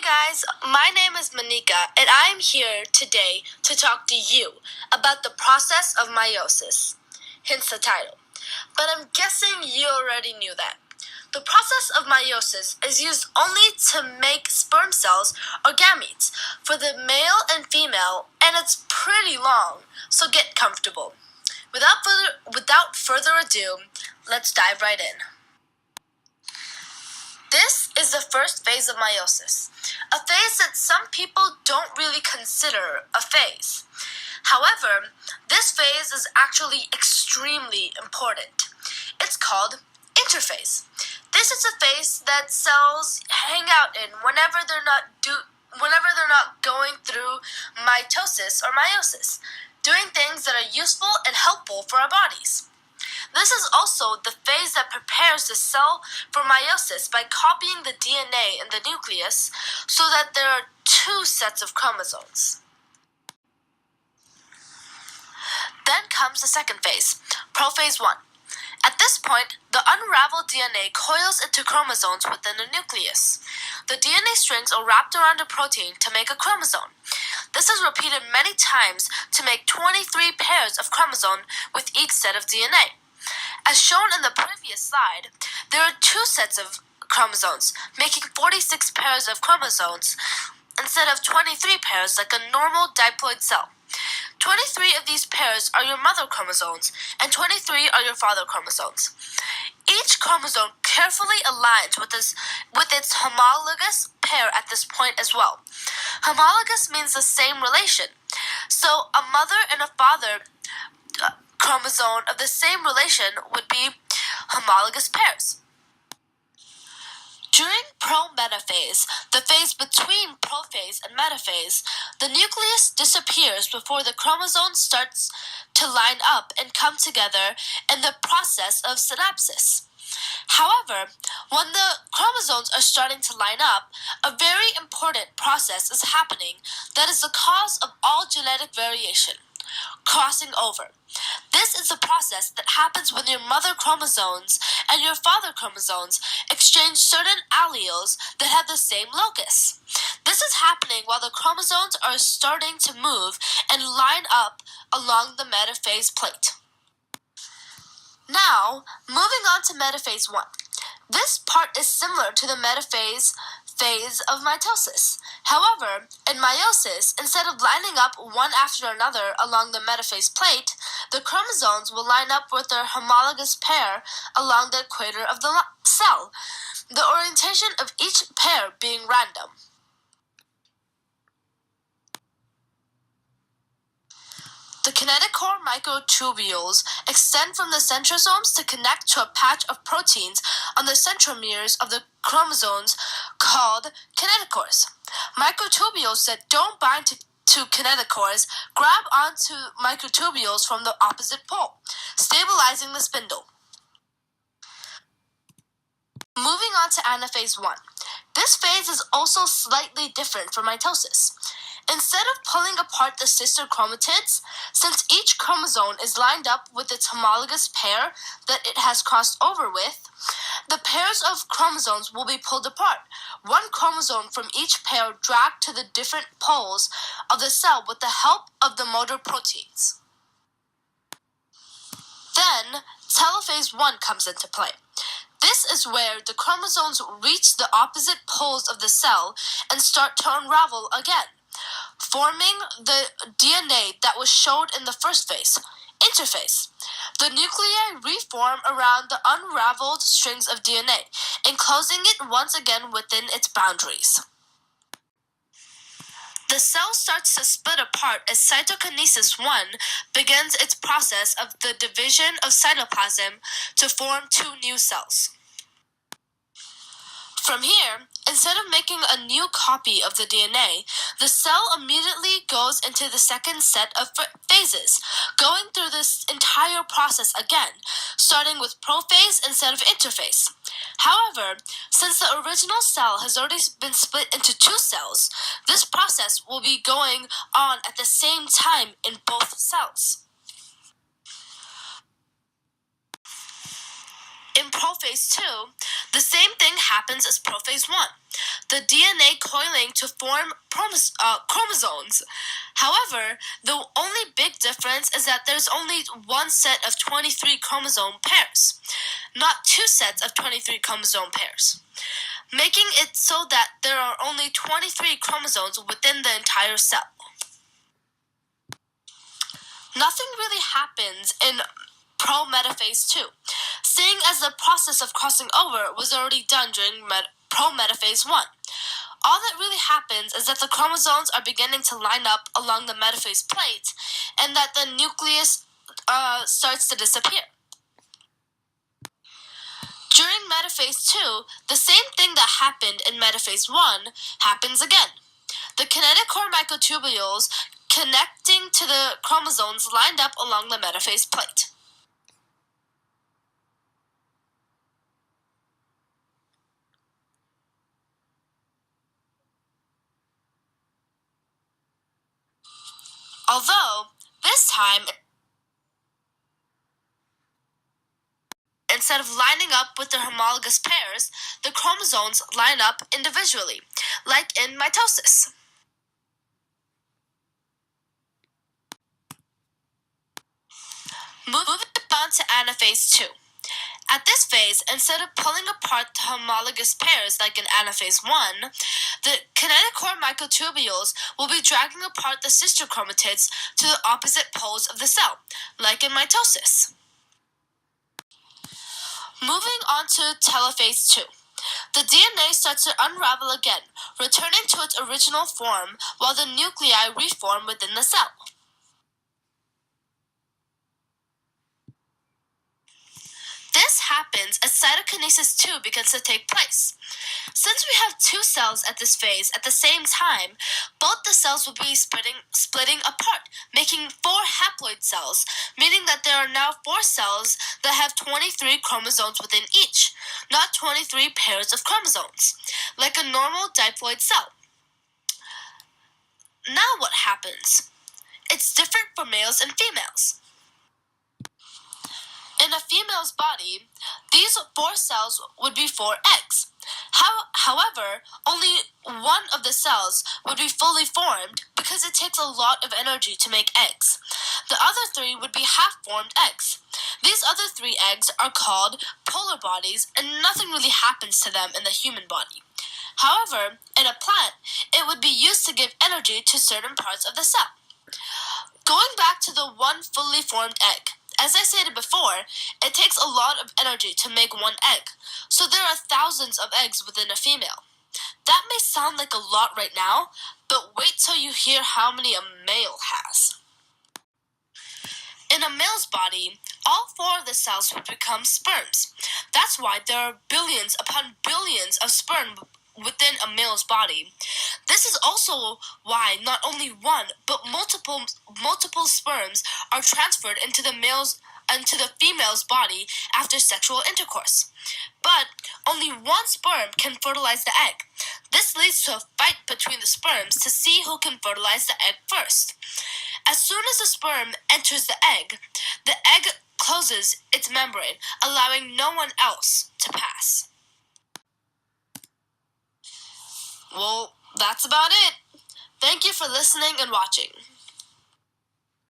guys, my name is Manika, and I'm here today to talk to you about the process of meiosis, hence the title. But I'm guessing you already knew that. The process of meiosis is used only to make sperm cells or gametes for the male and female, and it's pretty long, so get comfortable. Without further ado, let's dive right in. This is the first phase of meiosis, a phase that some people don't really consider a phase. However, this phase is actually extremely important. It's called interphase. This is a phase that cells hang out in whenever they're not going through mitosis or meiosis, doing things that are useful and helpful for our bodies. This is also the phase that prepares the cell for meiosis by copying the DNA in the nucleus so that there are two sets of chromosomes. Then comes the second phase, prophase 1. At this point, the unraveled DNA coils into chromosomes within the nucleus. The DNA strings are wrapped around a protein to make a chromosome. This is repeated many times to make 23 pairs of chromosome with each set of DNA. As shown in the previous slide, there are two sets of chromosomes, making 46 pairs of chromosomes instead of 23 pairs like a normal diploid cell. 23 of these pairs are your mother chromosomes, and 23 are your father chromosomes. Each chromosome carefully aligns with its homologous pair at this point as well. Homologous means the same relation. So a mother and a father chromosome of the same relation would be homologous pairs. During pro-metaphase, the phase between prophase and metaphase, the nucleus disappears before the chromosome starts to line up and come together in the process of synapsis. However, when the chromosomes are starting to line up, a very important process is happening that is the cause of all genetic variation. Crossing over. This is the process that happens when your mother chromosomes and your father chromosomes exchange certain alleles that have the same locus. This is happening while the chromosomes are starting to move and line up along the metaphase plate. Now, moving on to metaphase 1. This part is similar to the metaphase phase of mitosis. However, in meiosis, instead of lining up one after another along the metaphase plate, the chromosomes will line up with their homologous pair along the equator of the cell, the orientation of each pair being random. The kinetochore microtubules extend from the centrosomes to connect to a patch of proteins on the centromeres of the chromosomes called kinetochores. Microtubules that don't bind to kinetochores grab onto microtubules from the opposite pole, stabilizing the spindle. Moving on to anaphase 1. This phase is also slightly different from mitosis. Instead of pulling apart the sister chromatids, since each chromosome is lined up with its homologous pair that it has crossed over with, the pairs of chromosomes will be pulled apart, one chromosome from each pair dragged to the different poles of the cell with the help of the motor proteins. Then, telophase 1 comes into play. This is where the chromosomes reach the opposite poles of the cell and start to unravel again, forming the DNA that was shown in the first phase, interphase. The nuclei reform around the unraveled strings of DNA, enclosing it once again within its boundaries. The cell starts to split apart as cytokinesis 1 begins its process of the division of cytoplasm to form two new cells. From here, instead of making a new copy of the DNA, the cell immediately goes into the second set of phases, going through this entire process again, starting with prophase instead of interphase. However, since the original cell has already been split into two cells, this process will be going on at the same time in both cells. In prophase 2, the same thing happens as prophase 1. The DNA coiling to form chromosomes. However, the only big difference is that there's only one set of 23 chromosome pairs, not two sets of 23 chromosome pairs, making it so that there are only 23 chromosomes within the entire cell. Nothing really happens in pro-metaphase 2, seeing as the process of crossing over was already done during pro-metaphase 1. All that really happens is that the chromosomes are beginning to line up along the metaphase plate, and that the nucleus starts to disappear. During metaphase 2, the same thing that happened in metaphase 1 happens again. The kinetochore microtubules connecting to the chromosomes lined up along the metaphase plate. Although, this time, instead of lining up with their homologous pairs, the chromosomes line up individually, like in mitosis. Moving on to anaphase 2. At this phase, instead of pulling apart the homologous pairs like in anaphase 1, the kinetochore microtubules will be dragging apart the sister chromatids to the opposite poles of the cell, like in mitosis. Moving on to telophase 2. The DNA starts to unravel again, returning to its original form while the nuclei reform within the cell. This happens as cytokinesis 2 begins to take place. Since we have two cells at this phase at the same time, both the cells will be splitting apart, making 4 haploid cells, meaning that there are now 4 cells that have 23 chromosomes within each, not 23 pairs of chromosomes, like a normal diploid cell. Now what happens? It's different for males and females. In a female's body, these 4 cells would be 4 eggs. However, only one of the cells would be fully formed because it takes a lot of energy to make eggs. The other 3 would be half-formed eggs. These other 3 eggs are called polar bodies, and nothing really happens to them in the human body. However, in a plant, it would be used to give energy to certain parts of the cell. Going back to the one fully formed egg, as I stated before, it takes a lot of energy to make one egg, so there are thousands of eggs within a female. That may sound like a lot right now, but wait till you hear how many a male has. In a male's body, all 4 of the cells would become sperms. That's why there are billions upon billions of sperm within a male's body. This is also why not only one, but multiple sperms are transferred into the female's body after sexual intercourse. But only one sperm can fertilize the egg. This leads to a fight between the sperms to see who can fertilize the egg first. As soon as the sperm enters the egg closes its membrane, allowing no one else to pass. Well, that's about it. Thank you for listening and watching.